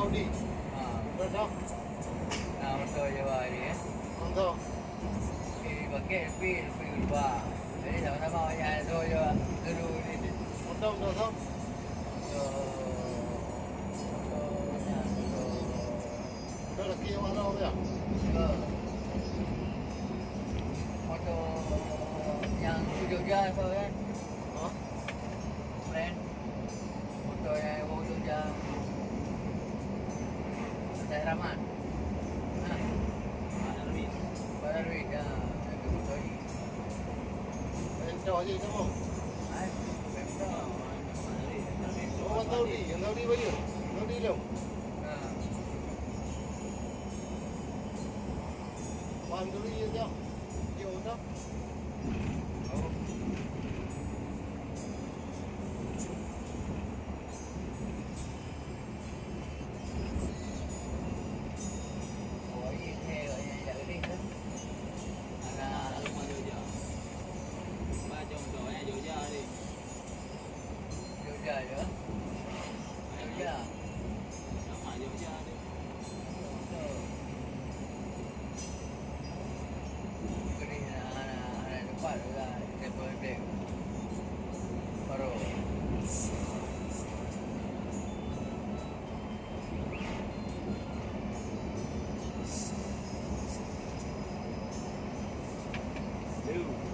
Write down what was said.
Audi. Betul. Nah, motor Jawa ni Betul. pakai pil luar. Jadi sama-sama yang tu je dulu ni. Betul. Motornya Betul lagi yang mana dia? motor yang di Jogja tu kan. Hah? Brand motor yang bawa Jogja. Saya Rahman. Baru dah itu motor ni. Betul je kamu. Betul. Oh, Audi. Yang Audi baju. Audi lu. Paham dulu ya dia. Dia udah. Oh, ini yang jadi kan. Anak Rumah Jogja. Baca motornya Jogja ni. Jogja je. Jogja. Nama Jogja ni. Ini anak depan juga. Table break. Baru. Duh.